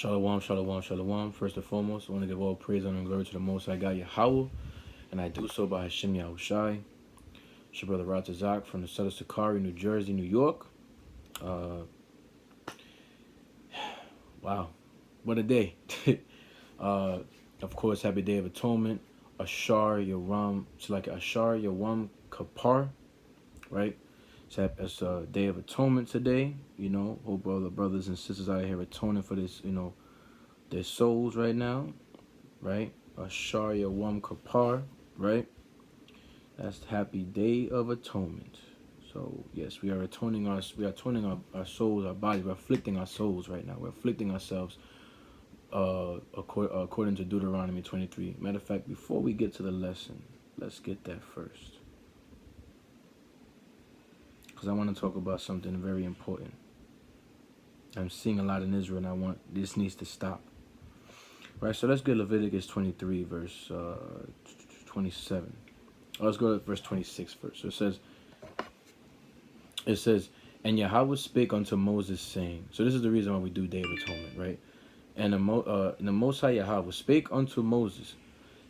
Shalom, shalom, shalom. First and foremost, I want to give all praise, honor, and glory to the Most High God, Yahweh, and I do so by Hashem Yahushai. It's your brother Ratazak from the set of SICARII, New Jersey, New York. Wow, what a day. Of course, happy Day of Atonement. Ashar Yoram, it's like Ashar Yawam Kapar, right? It's a Day of Atonement today. You know, hope all the brothers and sisters out here atoning for this, their souls right now, right? Ashar Yawam Kapar, right? That's the happy Day of Atonement. So yes, we are atoning our souls, our bodies. We're afflicting our souls right now. We're afflicting ourselves according to Deuteronomy 23. Matter of fact, before we get to the lesson, let's get that first, because I want to talk about something very important. I'm seeing a lot in Israel, and this needs to stop. Right, so let's get Leviticus 23, verse 27. Let's go to verse 26 first. So it says, and Yahweh spake unto Moses, saying, so this is the reason why we do Day of Atonement, right? And the Most High Yahweh spake unto Moses,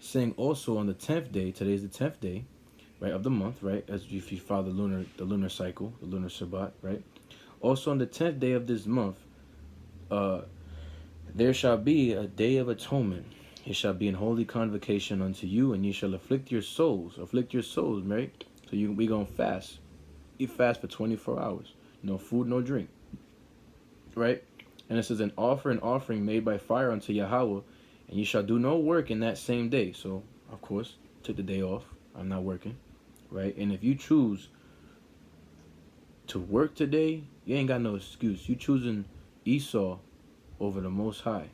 saying also on the 10th day, today is the 10th day, right, of the month, right, as if you follow the lunar cycle, the lunar Sabbat, right? Also on the 10th day of this month, there shall be a day of atonement. It shall be an holy convocation unto you, and ye shall afflict your souls, right? So we gonna fast. You fast for 24 hours. No food, no drink, right? And it says, an offering made by fire unto Yahweh, and you shall do no work in that same day. So, of course, took the day off. I'm not working, right? And if you choose to work today, you ain't got no excuse. You choosing Esau over the Most High.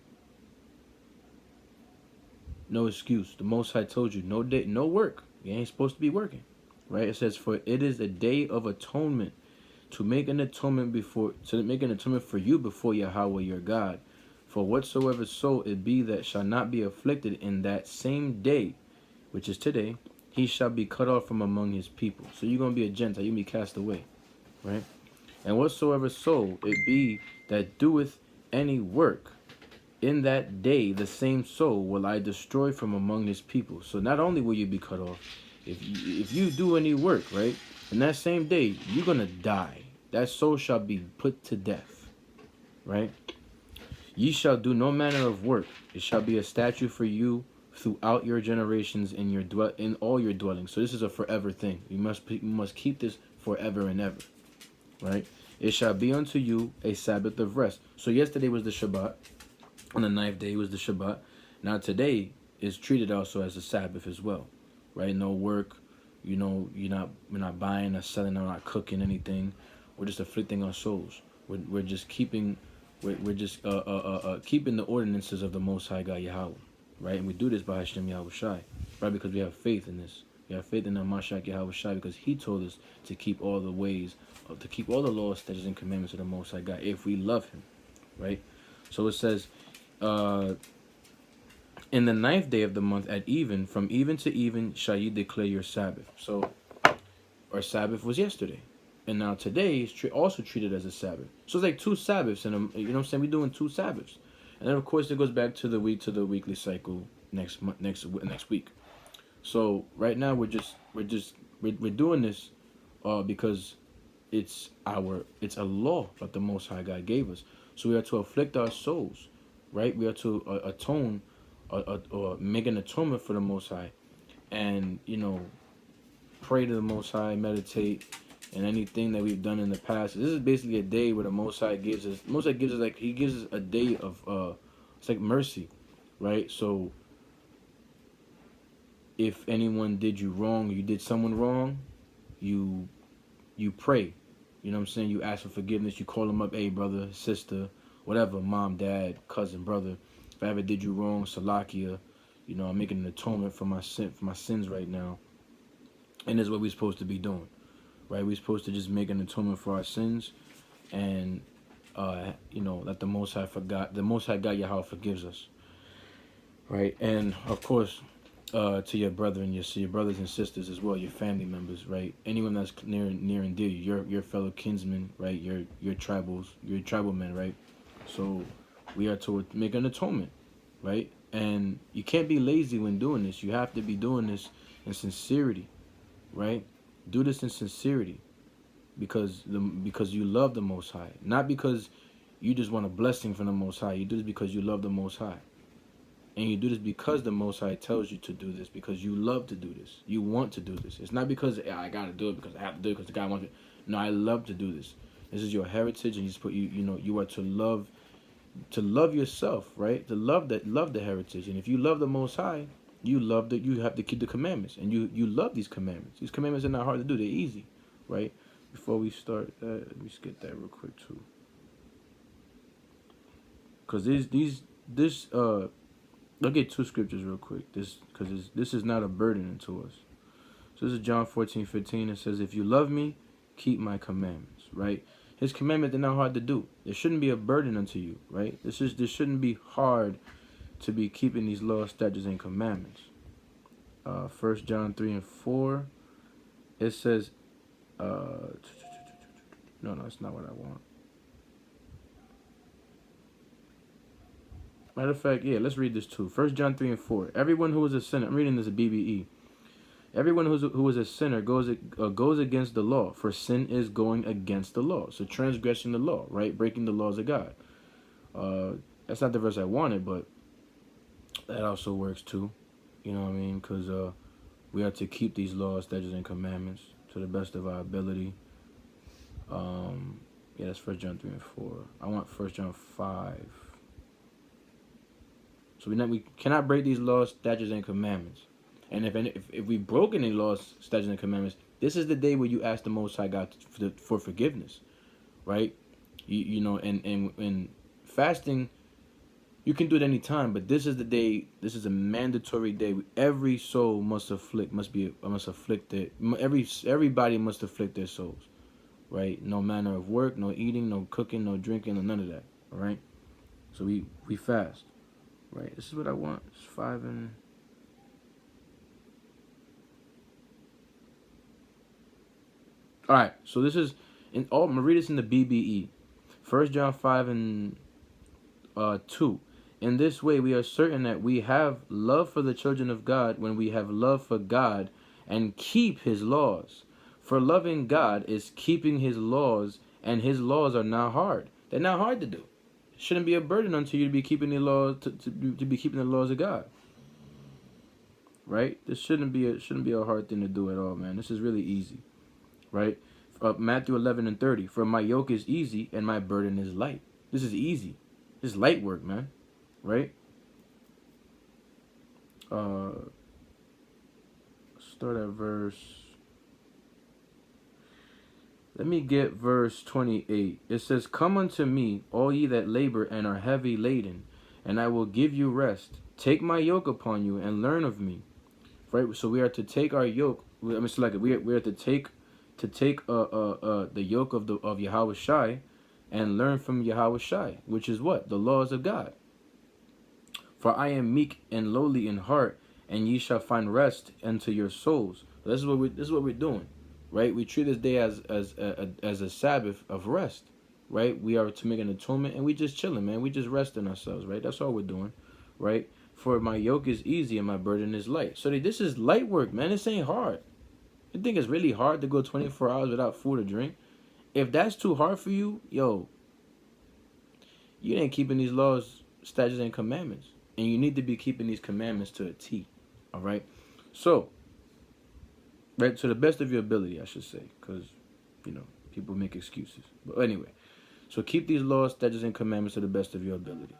No excuse. The Most High told you, no day, no work. You ain't supposed to be working, right? It says, for it is a day of atonement, to make an atonement for you before Yahweh your God. For whatsoever soul it be that shall not be afflicted in that same day, which is today, he shall be cut off from among his people. So you're going to be a Gentile. You're going to be cast away, right? And whatsoever soul it be that doeth any work in that day, the same soul will I destroy from among his people. So not only will you be cut off, if you do any work, right, in that same day, you're going to die. That soul shall be put to death, right? Ye shall do no manner of work. It shall be a statute for you throughout your generations in all your dwellings. So this is a forever thing. You must keep this forever and ever, right? It shall be unto you a Sabbath of rest. So yesterday was the Shabbat. On the 9th day was the Shabbat. Now today is treated also as a Sabbath as well, right? No work. You know, we're not buying or selling, or not cooking anything. We're just afflicting our souls. We're just keeping keeping the ordinances of the Most High God Yahweh, right? And we do this by Hashem Yahushai, right? Because we have faith in this. We have faith in the Mashiach Yahushai, because He told us to keep all the ways, to keep all the laws, statutes, and commandments of the Most High God, if we love Him, right? So it says, in the 9th day of the month at even, from even to even shall ye declare your Sabbath. So our Sabbath was yesterday, and now today is also treated as a Sabbath. So it's like two Sabbaths, and you know what I'm saying? We're doing two Sabbaths, and then of course it goes back to the weekly cycle next week. So right now we're doing this because it's a law that the Most High God gave us. So we are to afflict our souls, right? We are to atone or make an atonement for the Most High, and pray to the Most High, meditate, and anything that we've done in the past. This is basically a day where the Most High gives us. He gives us a day of it's like mercy, right? So if anyone did you wrong, you did someone wrong, you pray. You know what I'm saying? You ask for forgiveness. You call them up, hey, brother, sister, whatever, mom, dad, cousin, brother. If I ever did you wrong, Salakia, I'm making an atonement for my sins right now. And that's what we're supposed to be doing, right? We're supposed to just make an atonement for our sins, and that the Most High God Yahweh forgives us, right? And of course, to your brother and your brothers and sisters as well, your family members, right? Anyone that's near and dear, your fellow kinsmen, right? Your tribal men, right? So we are to make an atonement, right? And you can't be lazy when doing this. You have to be doing this in sincerity, right? Do this in sincerity because you love the Most High, not because you just want a blessing from the Most High. You do this because you love the Most High. And you do this because the Most High tells you to do this, because you love to do this. You want to do this. It's not because I got to do it because I have to do it because the guy wants it. No, I love to do this. This is your heritage, and you are to love yourself, right? To love the heritage. And if you love the Most High, you have to keep the commandments, and you love these commandments. These commandments are not hard to do. They're easy, right? Before we start, let me just get that real quick too, because I'll get two scriptures real quick. This is not a burden to us. So this is John 14:15. It says, "If you love me, keep my commandments." Right? His commandments are not hard to do. There shouldn't be a burden unto you. Right? This shouldn't be hard to be keeping these laws, statutes, and commandments. 1 John 3:4. It says, no, that's not what I want. Matter of fact, yeah, let's read this too. 1 John 3:4. Everyone who is a sinner, I'm reading this at BBE. Everyone who is a sinner goes against the law, for sin is going against the law. So transgressing the law, right? Breaking the laws of God. That's not the verse I wanted, but that also works too. You know what I mean? Because we are to keep these laws, statutes, and commandments to the best of our ability. Yeah, that's 1 John 3:4. I want 1 John 5. So we cannot break these laws, statutes, and commandments. And if we broke any laws, statutes, and commandments, this is the day where you ask the Most High God for forgiveness, right? And fasting, you can do it any time, but this is the day. This is a mandatory day. Every soul everybody must afflict their souls, right? No manner of work, no eating, no cooking, no drinking, no none of that. All right. So we fast. Right, this is what I want. It's 5 and... Alright, so this is... I'm going to read this in the BBE. 1 John 5 and 2. In this way, we are certain that we have love for the children of God when we have love for God and keep His laws. For loving God is keeping His laws, and His laws are not hard. They're not hard to do. Shouldn't be a burden unto you to be keeping the laws to be keeping the laws of God, right? This shouldn't be a hard thing to do at all, man. This is really easy, right? Matthew 11:30. For my yoke is easy and my burden is light. This is easy. This is light work, man, right? Start at verse. Let me get verse 28. It says, "Come unto me, all ye that labor and are heavy laden, and I will give you rest. Take my yoke upon you and learn of me." Right? So we are to take our yoke. We are to take the yoke of Yahweh Shai and learn from Yahweh Shai, which is what? The laws of God. For I am meek and lowly in heart, and ye shall find rest unto your souls. This is what we're doing. Right, we treat this day as a Sabbath of rest, right? We are to make an atonement, and we just chilling, man. We just resting ourselves, right? That's all we're doing, right? For my yoke is easy and my burden is light. So this is light work, man. This ain't hard. You think it's really hard to go 24 hours without food or drink? If that's too hard for you, yo, you ain't keeping these laws, statutes, and commandments, and you need to be keeping these commandments to a T. All right, so. Right, to the best of your ability, I should say, because, people make excuses. But anyway, so keep these laws, statutes, and commandments to the best of your ability.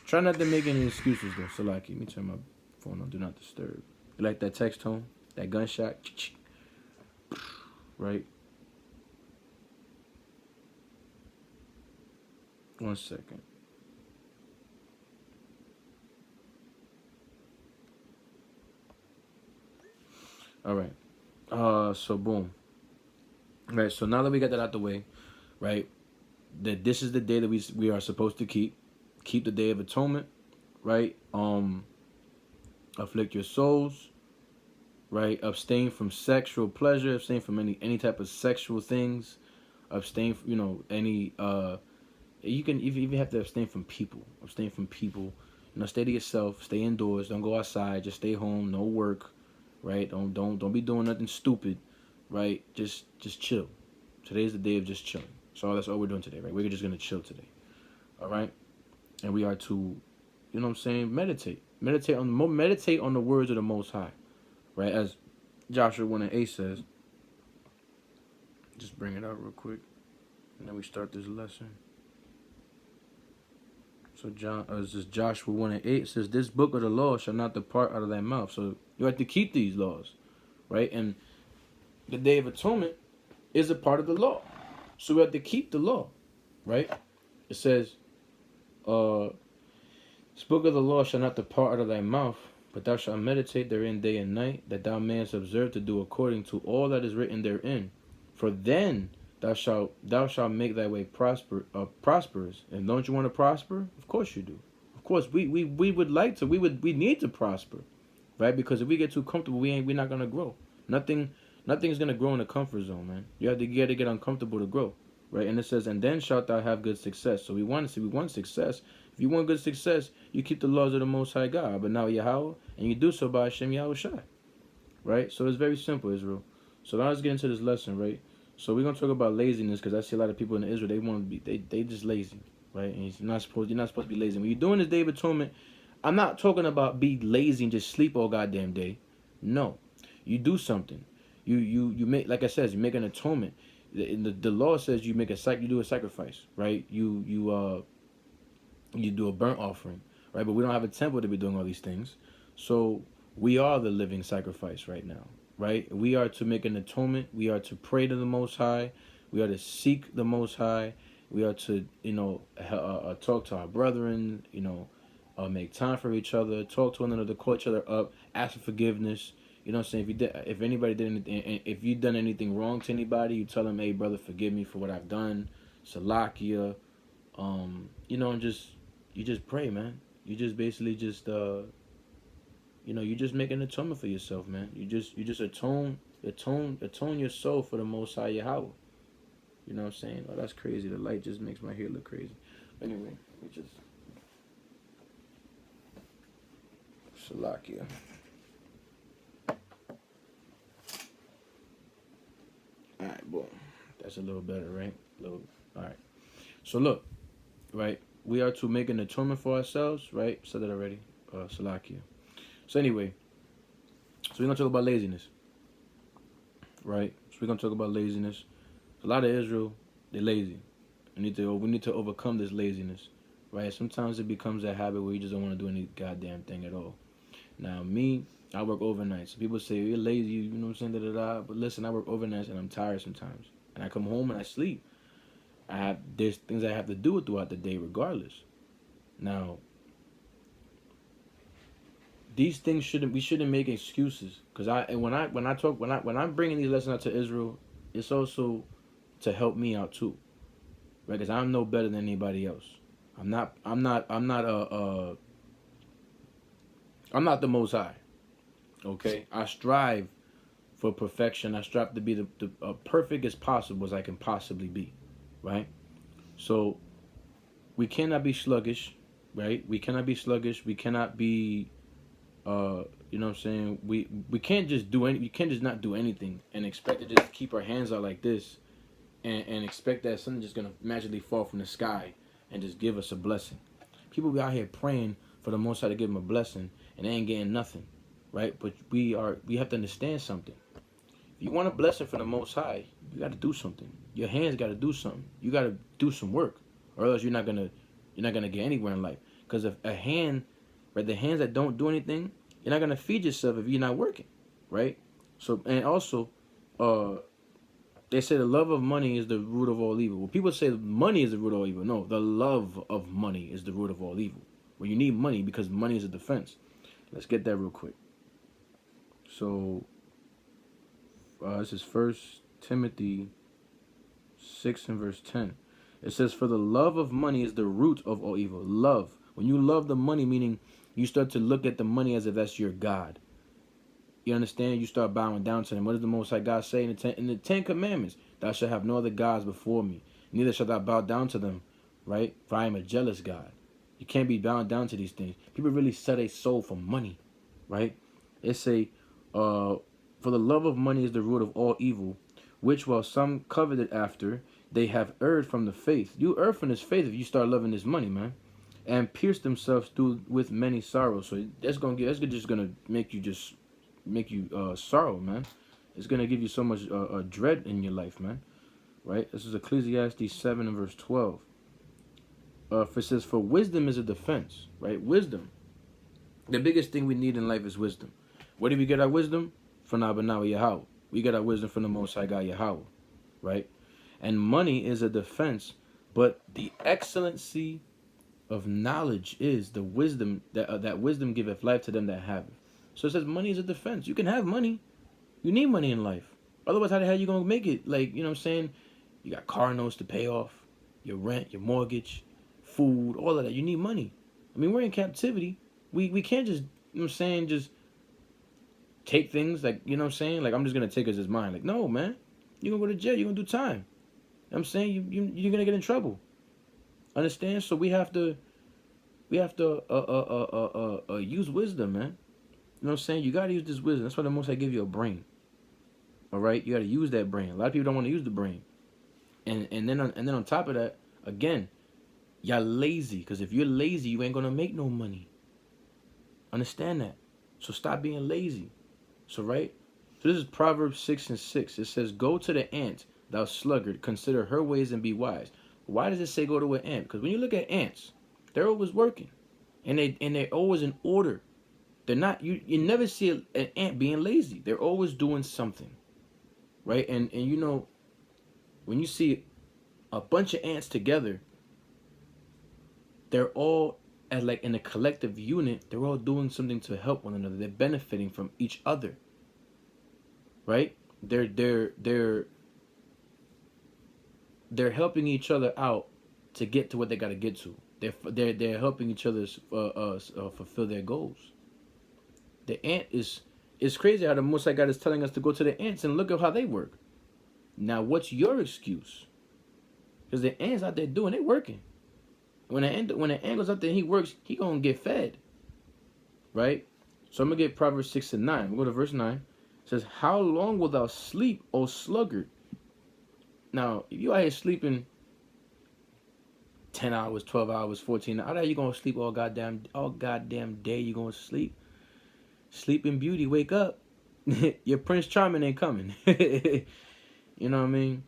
Try not to make any excuses, though. So, let me turn my phone on. Do not disturb. You like that text tone? That gunshot? Right? 1 second. All right. So boom. Right, so now that we got that out the way, right, that this is the day that we are supposed to keep the Day of Atonement, right? Afflict your souls, right? Abstain from sexual pleasure, abstain from any type of sexual things, abstain from, any You can even have to abstain from people. Abstain from people. You know, stay to yourself. Stay indoors. Don't go outside. Just stay home. No work. Right? Don't be doing nothing stupid. Right? Just chill. Today's the day of just chilling. So that's all we're doing today. Right? We're just gonna chill today. All right? And we are to, you know what I'm saying, meditate. Meditate on the words of the Most High. Right? As Joshua 1:8 says. Just bring it out real quick. And then we start this lesson. So Joshua 1:8 says, "This book of the law shall not depart out of thy mouth." So you have to keep these laws, right? And the Day of Atonement is a part of the law. So we have to keep the law, right? It says, "This book of the law shall not depart out of thy mouth, but thou shalt meditate therein day and night, that thou mayest observe to do according to all that is written therein. For then thou shalt make thy way prosperous." And don't you want to prosper? Of course you do. Of course we would like to. We need to prosper, right? Because if we get too comfortable, we're not gonna grow. Nothing's gonna grow in a comfort zone, man. You have to get uncomfortable to grow, right? And it says, "And then shalt thou have good success." So we want success. If you want good success, you keep the laws of the Most High God, but now Yahweh, and you do so by Hashem Yahweh Shai, right? So it's very simple, Israel. So now let's get into this lesson, right? So we're gonna talk about laziness, because I see a lot of people in Israel, they want to be they just lazy, right? And you're not supposed to be lazy. When you're doing this Day of Atonement, I'm not talking about be lazy and just sleep all goddamn day. No, you do something. You make, like I said, you make an atonement. The law says you do a sacrifice, right? You do a burnt offering, right? But we don't have a temple to be doing all these things, so we are the living sacrifice right now. Right? We are to make an atonement. We are to pray to the Most High. We are to seek the Most High. We are to, talk to our brethren, make time for each other, talk to one another, call each other up, ask for forgiveness. You know what I'm saying? If anybody did anything, if you've done anything wrong to anybody, you tell them, "Hey, brother, forgive me for what I've done." Salakia. And you just pray, man. You just basically you just make an atonement for yourself, man. You just atone your soul for the Most High Yahweh. You know what I'm saying? Oh, that's crazy. The light just makes my hair look crazy. Anyway, we just Salakia. Alright, boom. That's a little better, right? Alright. So look, right? We are to make an atonement for ourselves, right? Said that already. Salakia. So anyway, so we're going to talk about laziness, right? So we're going to talk about laziness. A lot of Israel, they're lazy. We need to overcome this laziness, right? Sometimes it becomes a habit where you just don't want to do any goddamn thing at all. Now, me, I work overnight. So people say, "You're lazy, you know what I'm saying, da-da-da." But listen, I work overnight and I'm tired sometimes. And I come home and I sleep. There's things I have to do throughout the day regardless. Now, these things we shouldn't make excuses, because when I'm bringing these lessons out to Israel, it's also to help me out too, right? Because I'm no better than anybody else. I'm not the Most High. Okay, I strive for perfection. I strive to be the perfect as possible as I can possibly be, right? So we cannot be sluggish, right? We cannot be sluggish. We cannot be you know what I'm saying? We can't just you can't just not do anything and expect to just keep our hands out like this and expect that something's just gonna magically fall from the sky and just give us a blessing. People be out here praying for the Most High to give them a blessing and they ain't getting nothing, right? But we have to understand something. If you want a blessing from the Most High, you got to do something. Your hands got to do something. You got to do some work, or else you're not gonna get anywhere in life. Because if a hand, right, the hands that don't do anything, you're not gonna feed yourself if you're not working, right? So, and also, they say the love of money is the root of all evil. Well, people say money is the root of all evil. No, the love of money is the root of all evil. Well, you need money because money is a defense. Let's get that real quick. So, this is 1 Timothy 6 and verse 10. It says, "For the love of money is the root of all evil." Love. When you love the money, meaning you start to look at the money as if that's your God. You understand? You start bowing down to him. What does the Most High God say in the Ten Commandments? "Thou shalt have no other gods before me. Neither shalt thou bow down to them right? For I am a jealous God. You can't be bound down to these things. People really sell a soul for money, right? It say, for the love of money is the root of all evil, which while some coveted after, they have erred from the faith. You err from this faith if you start loving this money, man, and pierce themselves through with many sorrows. So that's just gonna make you sorrow, man. It's gonna give you so much dread in your life, man. Right? This is Ecclesiastes 7 and verse 12. For it says, for wisdom is a defense, right? Wisdom. The biggest thing we need in life is wisdom. Where do we get our wisdom? From Abba Yahweh. We get our wisdom from the Most High God Yahweh, right? And money is a defense, but the excellency of knowledge is the wisdom that wisdom giveth life to them that have it. So it says money is a defense. You can have money. You need money in life. Otherwise, how the hell you gonna make it? Like, you know what I'm saying? You got car notes to pay off, your rent, your mortgage, food, all of that. You need money. I mean, we're in captivity. We can't just, you know what I'm saying, just take things like, you know what I'm saying? Like, I'm just going to take us as mine. Like, no, man. You're going to go to jail. You're going to do time. You know what I'm saying? You're going to get in trouble. Understand? So we have to use wisdom, man. You know what I'm saying? You got to use this wisdom. That's why the Most High give you a brain. All right? You got to use that brain. A lot of people don't want to use the brain. And then on top of that, again, y'all lazy. Because if you're lazy, you ain't going to make no money. Understand that. So stop being lazy. So, right? So this is Proverbs 6 and 6. It says, go to the ant, thou sluggard, consider her ways and be wise. Why does it say go to an ant? Because when you look at ants, they're always working. And they're always in order. They're not, you never see an ant being lazy. They're always doing something. Right? And you know, when you see a bunch of ants together, they're all as like in a collective unit, they're all doing something to help one another. They're benefiting from each other. Right? They're helping each other out to get to what they got to get to. They're helping each other fulfill their goals. The ant it's crazy how the Most High God is telling us to go to the ants and look at how they work. Now, what's your excuse? Because the ants out there doing, they working. When the ant goes out there and he works, he gonna get fed. Right? So I'm gonna get Proverbs 6 and 9. We'll go to verse 9. It says, how long wilt thou sleep, O sluggard? Now, if you out here sleeping 10 hours, 12 hours, 14 hours, how are you gonna sleep all goddamn day? You gonna sleep? Sleep in beauty, wake up. Your Prince Charming ain't coming. You know what I mean?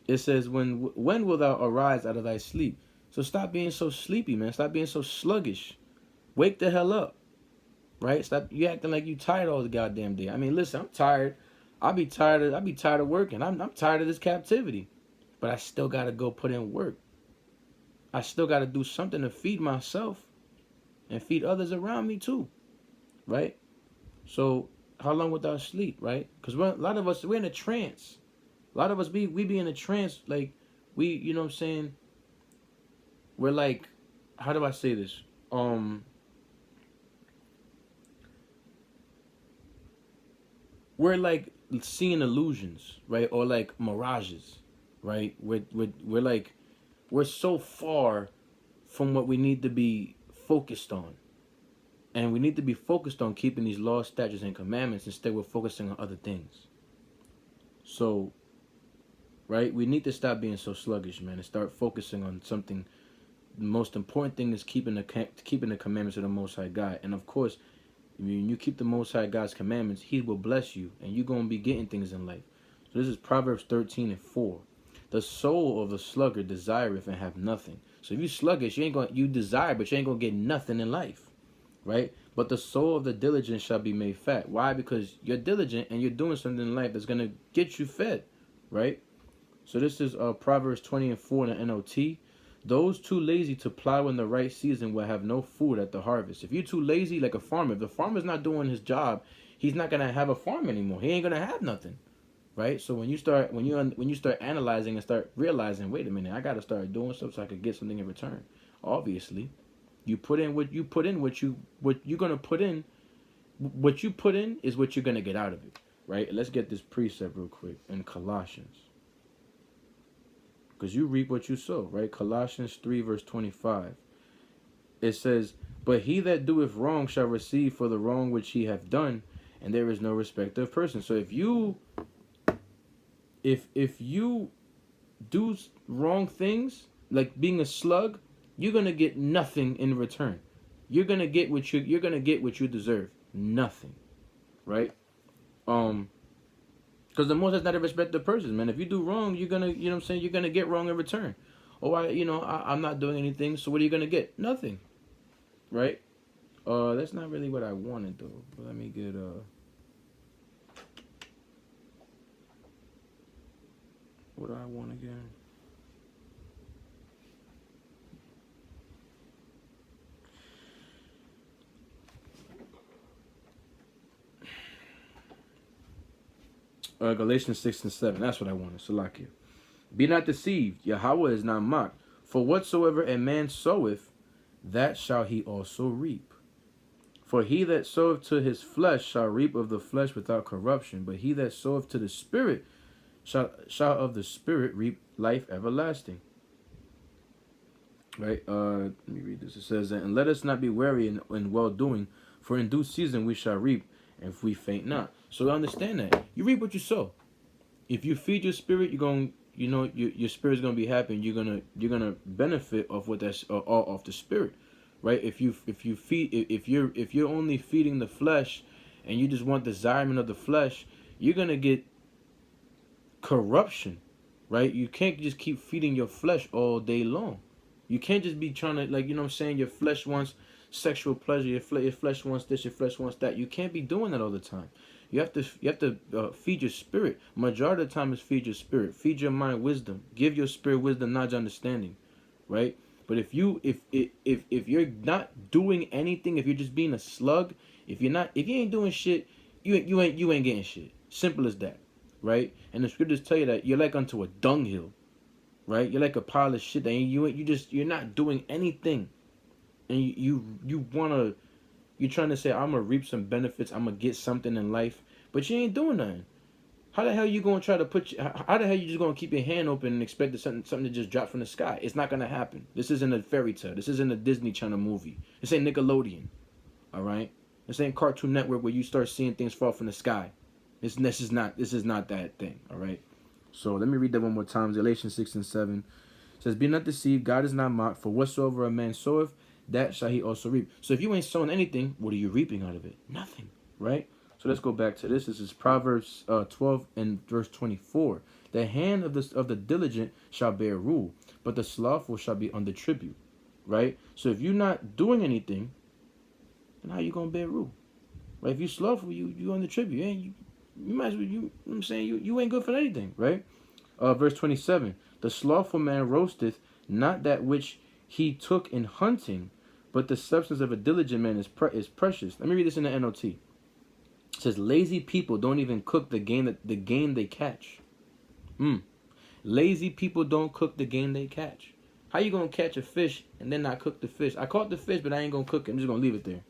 It says, when will thou arise out of thy sleep? So stop being so sleepy, man. Stop being so sluggish. Wake the hell up. Right? Stop you acting like you tired all the goddamn day. I mean, listen, I'm tired. I'll be tired of working. I'm tired of this captivity. But I still gotta go put in work. I still gotta do something to feed myself and feed others around me too. Right? So how long without sleep, right? Because a lot of us, we're in a trance. A lot of us we be in a trance, like you know what I'm saying? We're like, how do I say this? We're like seeing illusions, right? Or like mirages, right? We're like, we're so far from what we need to be focused on. And we need to be focused on keeping these laws, statutes, and commandments. Instead, we're focusing on other things. So, right? We need to stop being so sluggish, man, and start focusing on something. The most important thing is keeping the commandments of the Most High God. And of course, when you keep the Most High God's commandments, He will bless you, and you're going to be getting things in life. So this is Proverbs 13 and 4. The soul of the sluggard desireth and have nothing. So if you sluggish, you desire, but you ain't going to get nothing in life. Right? But the soul of the diligent shall be made fat. Why? Because you're diligent and you're doing something in life that's going to get you fed. Right? So this is Proverbs 20 and 4 in the NOT. Those too lazy to plow in the right season will have no food at the harvest. If you're too lazy, like a farmer, if the farmer's not doing his job, he's not going to have a farm anymore. He ain't going to have nothing. Right? So when you start analyzing and start realizing, wait a minute, I got to start doing stuff so I could get something in return. Obviously, you put in what you're gonna put in. What you put in is what you're gonna get out of it, right? Let's get this precept real quick in Colossians. because you reap what you sow, right? Colossians 3 verse 25. It says, but he that doeth wrong shall receive for the wrong which he hath done, and there is no respect of person. So if you do wrong things, like being a slug, you're gonna get nothing in return. You're gonna get what you deserve. Nothing, right? Because the Most High's not a respecter of persons, man. If you do wrong, you're gonna, you know what I'm saying, you're gonna get wrong in return. Oh, I'm not doing anything, so what are you gonna get? Nothing, right? That's not really what I wanted though. But let me get what do I want again? Galatians 6 and 7. That's what I wanted. Salakia. Be not deceived. Yahweh is not mocked. For whatsoever a man soweth, that shall he also reap. For he that soweth to his flesh shall reap of the flesh without corruption. But he that soweth to the Spirit shall of the Spirit reap life everlasting. Right? Let me read this. It says, and let us not be weary in well-doing, for in due season we shall reap, if we faint not. So understand that. You reap what you sow. If you feed your spirit, you're going, your spirit's gonna be happy, and you're gonna benefit off what that's off the spirit, right? If you're only feeding the flesh, and you just want the desirement of the flesh, you're gonna get corruption, right? You can't just keep feeding your flesh all day long. You can't just be trying to, like, your flesh wants sexual pleasure, your flesh wants this, your flesh wants that. You can't be doing that all the time. You have to feed your spirit. Majority of the time is feed your spirit. Feed your mind wisdom. Give your spirit wisdom, knowledge, understanding, right? But if you're not doing anything, if you're just being a slug, if you ain't doing shit, you ain't getting shit. Simple as that, right? And the scriptures tell you that you're like unto a dunghill, right? You're like a pile of shit that you're not doing anything. And you're trying to say, I'm gonna reap some benefits, I'm gonna get something in life, but you ain't doing nothing. How the hell you gonna try to how the hell you just gonna keep your hand open and expect something to just drop from the sky? It's not gonna happen. This isn't a fairy tale. This isn't a Disney Channel movie. This ain't Nickelodeon. All right? This ain't Cartoon Network where you start seeing things fall from the sky. This is not that thing. All right? So let me read that one more time. Galatians 6 and 7 says, be not deceived, God is not mocked, for whatsoever a man soweth, that shall he also reap. So if you ain't sowing anything, what are you reaping out of it? Nothing, right? So let's go back to this. This is Proverbs 12 and verse 24. The hand of the diligent shall bear rule, but the slothful shall be under tribute, right? So if you're not doing anything, then how you gonna bear rule, right? If you slothful, you under tribute. You might as well, you know what I'm saying, you ain't good for anything, right? Verse 27. The slothful man roasteth not that which he took in hunting, but the substance of a diligent man is precious. Let me read this in the NOT. It says, lazy people don't even cook the game they catch. Lazy people don't cook the game they catch. How you gonna catch a fish and then not cook the fish? I caught the fish, but I ain't gonna cook it. I'm just gonna leave it there.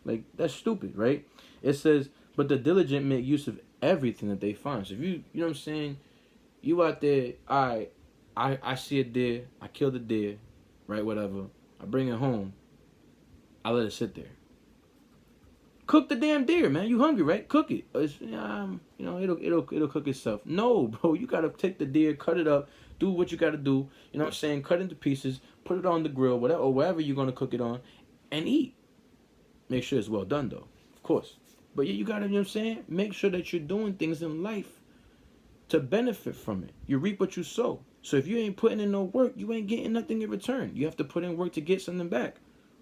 Like, that's stupid, right? It says, but the diligent make use of everything that they find. So if you know what I'm saying, you out there, I see a deer, I kill the deer, right, whatever. I bring it home. I let it sit there. Cook the damn deer, man. You hungry, right? Cook it. It'll cook itself. No, bro. You gotta take the deer, cut it up, do what you gotta do. You know what I'm saying? Cut it into pieces, put it on the grill, whatever you're gonna cook it on, and eat. Make sure it's well done, though, of course. But yeah, you gotta, you know what I'm saying? Make sure that you're doing things in life to benefit from it. You reap what you sow. So if you ain't putting in no work, you ain't getting nothing in return. You have to put in work to get something back,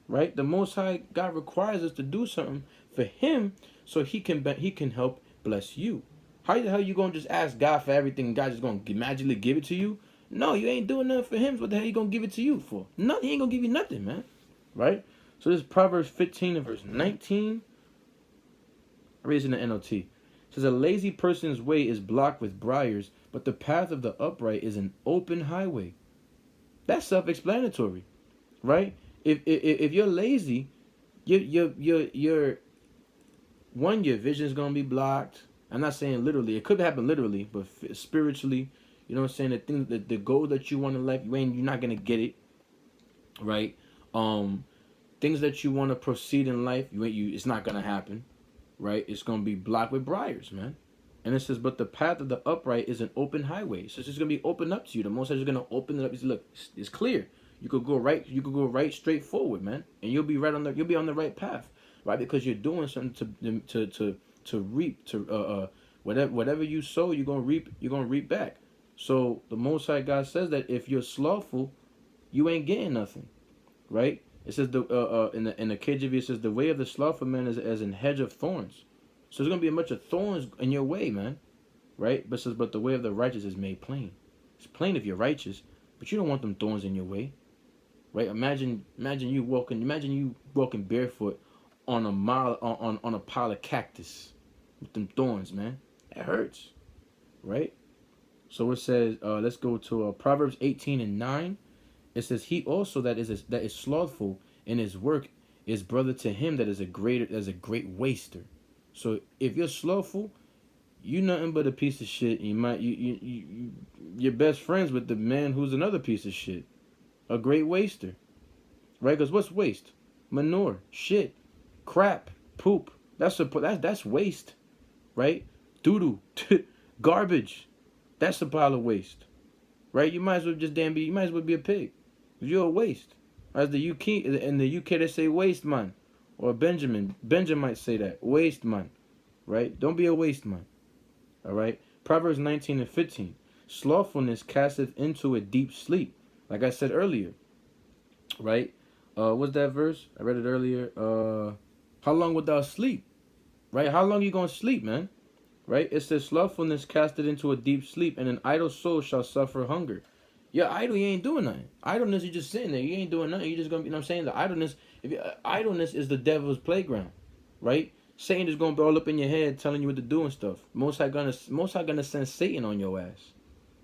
right? The Most High God requires us to do something for Him, so He can help bless you. How the hell you gonna just ask God for everything and God just gonna magically give it to you? No, you ain't doing nothing for Him. What the hell you gonna give it to you for? Nothing. He ain't gonna give you nothing, man. Right? So this is Proverbs 15 and verse 19. I read this in the NOT. It says, a lazy person's way is blocked with briars, but the path of the upright is an open highway. That's self-explanatory, right? If you're lazy, your vision is gonna be blocked. I'm not saying literally. It could happen literally, but spiritually, You know what I'm saying? The thing, the goal that you want in life, you're not gonna get it, right? Things that you want to proceed in life, it's not gonna happen, right? It's gonna be blocked with briars, man. And it says, but the path of the upright is an open highway. So it's just gonna be open up to you. The Most High is gonna open it up. Look, it's clear. You could go right. You could go right straight forward, man, and you'll be right on the. You'll be on the right path, right? Because you're doing something to reap whatever you sow, you're gonna reap. You're gonna reap back. So the Most High God says that if you're slothful, you ain't getting nothing, right? It says in the KJV, it says the way of the slothful man is as an hedge of thorns. So there's gonna be a bunch of thorns in your way, man, right? But it says, but the way of the righteous is made plain. It's plain if you're righteous, but you don't want them thorns in your way, right? Imagine you walking barefoot on a pile of cactus with them thorns, man. That hurts, right? So it says, let's go to Proverbs 18:9. It says, he also that is slothful in his work is brother to him that is a great waster. So if you're slothful, you nothing but a piece of shit. You're best friends with the man who's another piece of shit, a great waster, right? Because what's waste? Manure, shit, crap, poop. That's waste, right? Doo doo, garbage. That's a pile of waste, right? You might as well you might as well be a pig. You're a waste. As the UK in the UK they say waste man, or Benjamin might say that waste man, right? Don't be a waste man. All right. Proverbs 19:15. Slothfulness casteth into a deep sleep. Like I said earlier, right? What's that verse? I read it earlier. How long wilt thou sleep? Right? How long you gonna sleep, man? Right? It says slothfulness casteth into a deep sleep, and an idle soul shall suffer hunger. You're idle, you ain't doing nothing. Idleness, you just sitting there. You ain't doing nothing. You just gonna, you know what I'm saying? The idleness is the devil's playground, right? Satan is gonna be all up in your head, telling you what to do and stuff. Most High gonna send Satan on your ass,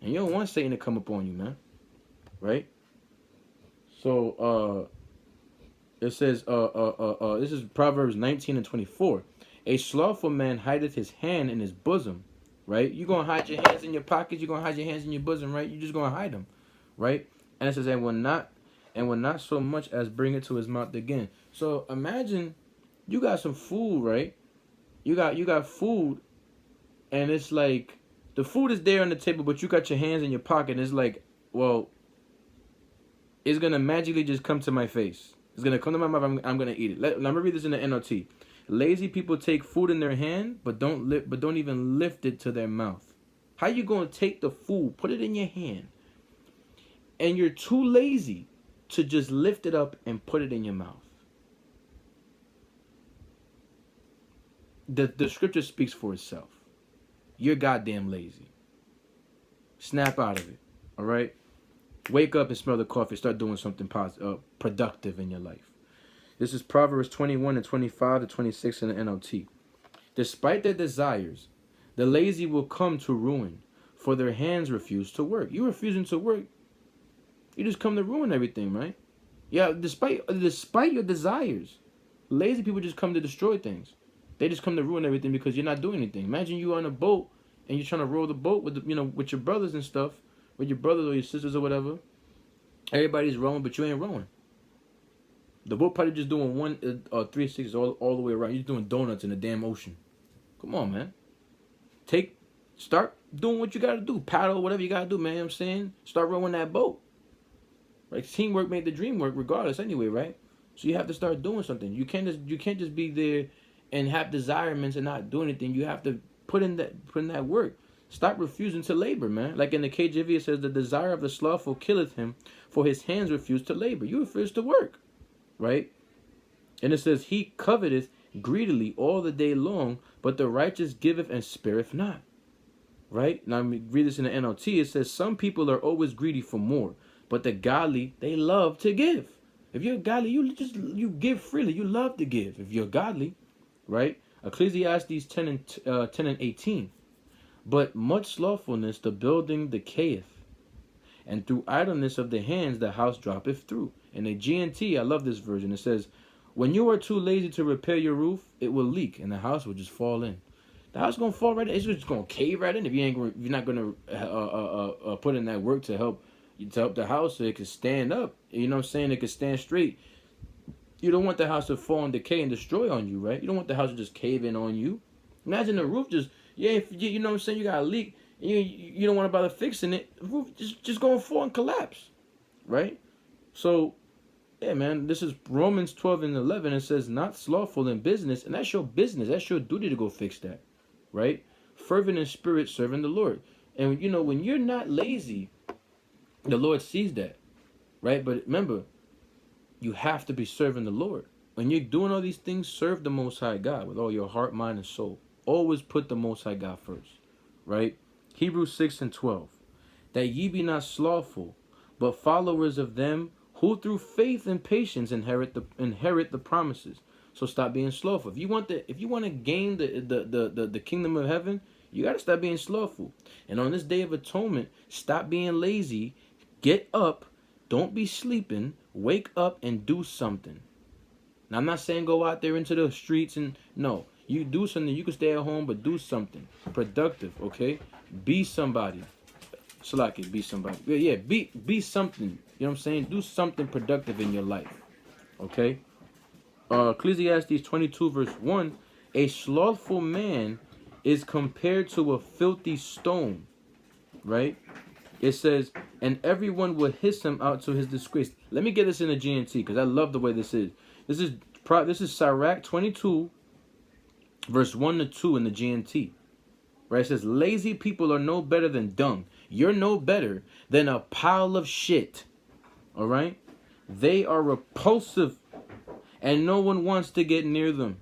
and you don't want Satan to come up on you, man, right? So it says this is Proverbs 19:24. A slothful man hideth his hand in his bosom, right? You're gonna hide your hands in your pockets. You're gonna hide your hands in your bosom, right? You're just gonna hide them. Right? And it says, and will not so much as bring it to his mouth again. So imagine you got some food, right? You got food, and it's like the food is there on the table, but you got your hands in your pocket, and it's like, well, it's gonna magically just come to my face. It's gonna come to my mouth. I'm gonna eat it. Let me read this in the NLT. Lazy people take food in their hand, but don't even lift it to their mouth. How you gonna take the food, put it in your hand, and you're too lazy to just lift it up and put it in your mouth? The scripture speaks for itself. You're goddamn lazy. Snap out of it. All right? Wake up and smell the coffee. Start doing something productive in your life. This is Proverbs 21:25-26 in the NLT. Despite their desires, the lazy will come to ruin, for their hands refuse to work. You refusing to work, you just come to ruin everything, right? Yeah, despite your desires, lazy people just come to destroy things. They just come to ruin everything because you're not doing anything. Imagine you on a boat and you're trying to row the boat with with your brothers and stuff, with your brothers or your sisters or whatever. Everybody's rowing, but you ain't rowing. The boat probably just doing 360 all the way around. You're doing donuts in the damn ocean. Come on, man. Start doing what you gotta do. Paddle, whatever you gotta do, man. You know what I'm saying? Start rowing that boat. Right? Teamwork made the dream work regardless anyway, right? So you have to start doing something. You can't just be there and have desirements and not do anything. You have to put in that work. Stop refusing to labor, man. Like in the KJV, it says, the desire of the slothful killeth him, for his hands refuse to labor. You refuse to work, right? And it says, he coveteth greedily all the day long, but the righteous giveth and spareth not. Right? Now, let me read this in the NLT. It says, some people are always greedy for more, but the godly, they love to give. If you're godly, you give freely. You love to give if you're godly, right? Ecclesiastes 10:18. But much slothfulness the building decayeth, and through idleness of the hands the house droppeth through. In a GNT, I love this version. It says, when you are too lazy to repair your roof, it will leak and the house will just fall in. The house gonna fall right in. It's just gonna cave right in if you're not gonna put in that work to help the house so it can stand up. You know what I'm saying? It can stand straight. You don't want the house to fall and decay and destroy on you, right? You don't want the house to just cave in on you. Imagine the roof just, if you know what I'm saying, you got a leak, and you don't want to bother fixing it. The roof just gonna fall and collapse, right? So, yeah, man, this is Romans 12:11. It says, not slothful in business, and that's your business. That's your duty to go fix that, right? Fervent in spirit, serving the Lord. And, you know, when you're not lazy, the Lord sees that, right? But remember, you have to be serving the Lord. When you're doing all these things, serve the Most High God with all your heart, mind, and soul. Always put the Most High God first, right? Hebrews 6:12. That ye be not slothful, but followers of them who through faith and patience inherit the promises. So stop being slothful. If you want to gain the kingdom of heaven, you got to stop being slothful. And on this day of atonement, stop being lazy. Get up. Don't be sleeping. Wake up and do something. Now, I'm not saying go out there into the streets and no. You do something. You can stay at home, but do something productive. Okay, be somebody. Salaki, be somebody. Yeah, be something. You know what I'm saying? Do something productive in your life. Okay. Ecclesiastes 22:1. A slothful man is compared to a filthy stone. Right? It says, and everyone will hiss him out to his disgrace. Let me get this in the GNT because I love the way this is. This is Sirach 22:1-2 in the GNT. Right? It says, lazy people are no better than dung. You're no better than a pile of shit. All right? They are repulsive and no one wants to get near them.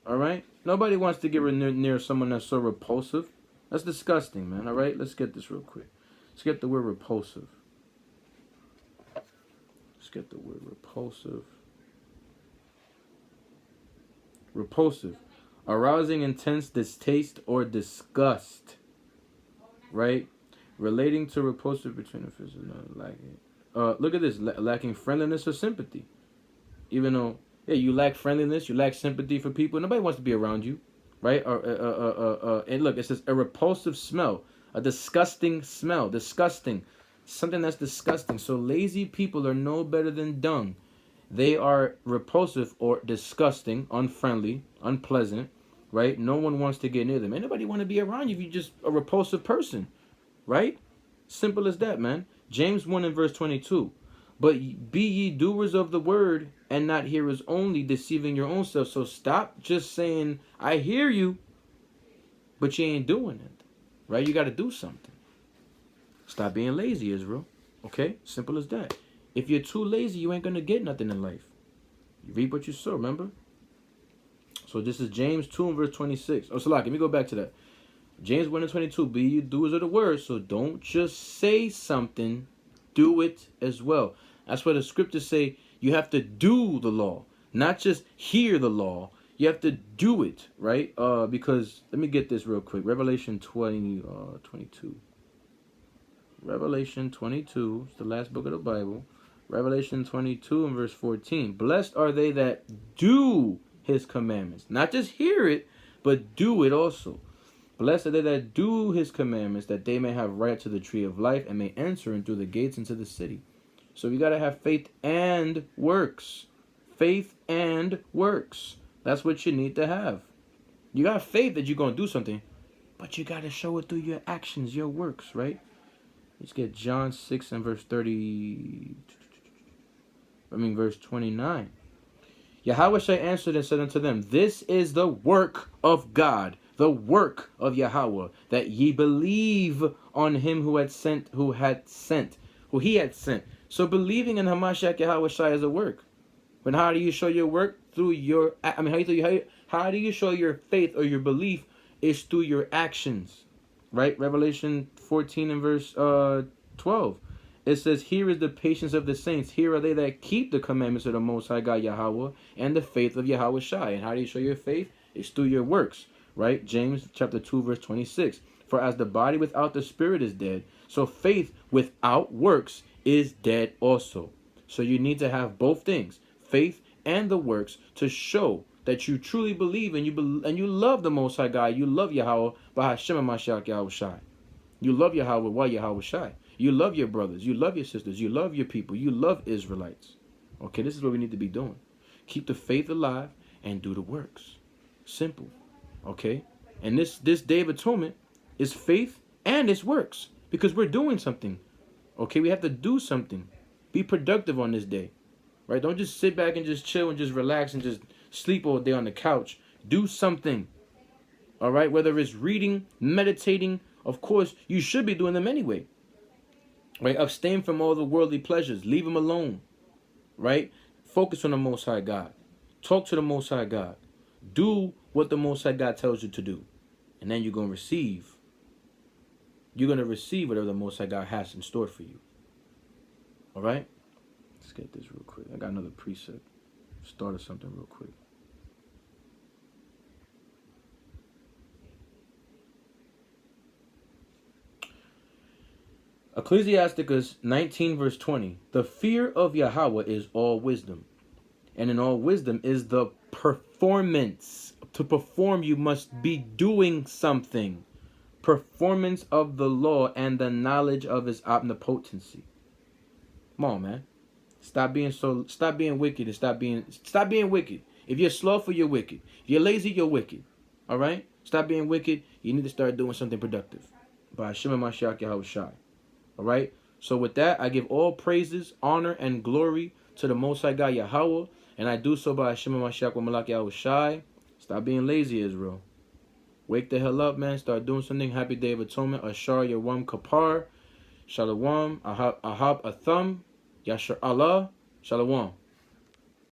All right? Nobody wants to get near someone that's so repulsive. That's disgusting, man. All right? Let's get this real quick. Let's get the word repulsive. Let's get the word repulsive. Repulsive. Arousing intense distaste or disgust. Right? Relating to repulsive between the physical and lacking. Look at this. Lacking friendliness or sympathy. Even though, yeah, you lack friendliness, you lack sympathy for people. Nobody wants to be around you. Right? And look, it says a repulsive smell. A disgusting smell. Disgusting. Something that's disgusting. So lazy people are no better than dung. They are repulsive or disgusting, unfriendly, unpleasant. Right? No one wants to get near them. Anybody want to be around you if you're just a repulsive person. Right? Simple as that, man. James 1:22. But be ye doers of the word and not hearers only, deceiving your own self. So stop just saying, I hear you, but you ain't doing it. Right? You got to do something. Stop being lazy, Israel. Okay? Simple as that. If you're too lazy, you ain't going to get nothing in life. You reap what you sow, remember? So this is James 2:26. Oh, Salak, let me go back to that. James 1:22. Be ye doers of the word. So don't just say something. Do it as well. That's why the scriptures say you have to do the law. Not just hear the law. You have to do it, right? Because, let me get this real quick. Revelation 22. Revelation 22. It's the last book of the Bible. Revelation 22:14. Blessed are they that do his commandments. Not just hear it, but do it also. Blessed are they that do his commandments, that they may have right to the tree of life and may enter in through the gates into the city. So you got to have faith and works. Faith and works. That's what you need to have. You got faith that you're going to do something, but you got to show it through your actions, your works, right? Let's get John 6:30. Verse 29. Yahweh answered and said unto them, this is the work of God, the work of Yahweh, that ye believe on him who he had sent. So believing in Hamashiach Yahweh Shai is a work. But how do you show your work? Through your, how do you show your faith or your belief is through your actions, right? Revelation 14:12. It says, here is the patience of the saints. Here are they that keep the commandments of the Most High God Yahweh and the faith of Yahweh Shai. And how do you show your faith? It's through your works, right? James chapter 2:26. For as the body without the spirit is dead, so faith without works is dead also. So you need to have both things, faith and the works, to show that you truly believe and you love the Most High God. You love Yahweh by Hashem Mashiach Yahweh Shai. You love Yahweh by Yahweh Shai. You love your brothers. You love your sisters. You love your people. You love Israelites. Okay, this is what we need to be doing. Keep the faith alive and do the works. Simple. Okay? And this Day of Atonement is faith and it's works. Because we're doing something. Okay? We have to do something. Be productive on this day. Right? Don't just sit back and just chill and just relax and just sleep all day on the couch. Do something. All right? Whether it's reading, meditating, of course, you should be doing them anyway. Right? Abstain from all the worldly pleasures. Leave them alone. Right? Focus on the Most High God. Talk to the Most High God. Do what the Most High God tells you to do. And then you're going to receive. You're going to receive whatever the Most High God has in store for you. All right? Let's get this real quick. I got another preset. Started something real quick. Ecclesiasticus 19 verse 20. The fear of Yahweh is all wisdom. And in all wisdom is the performance. To perform, you must be doing something. Performance of the law and the knowledge of his omnipotency. Come on, man. Stop being wicked and stop being wicked. If you're slothful, you're wicked. If you're lazy, you're wicked. All right? Stop being wicked. You need to start doing something productive. By Hashem Mashiach Yahweh Shai. All right? So with that, I give all praises, honor, and glory to the Most High God Yahweh. And I do so by Hashem Mashiach Malak Yahweh Shai. Stop being lazy, Israel. Wake the hell up, man. Start doing something. Happy Day of Atonement. Ashar Yawam Kapar. Shalom. Ahab Atham. Yashar Allah. Shalom.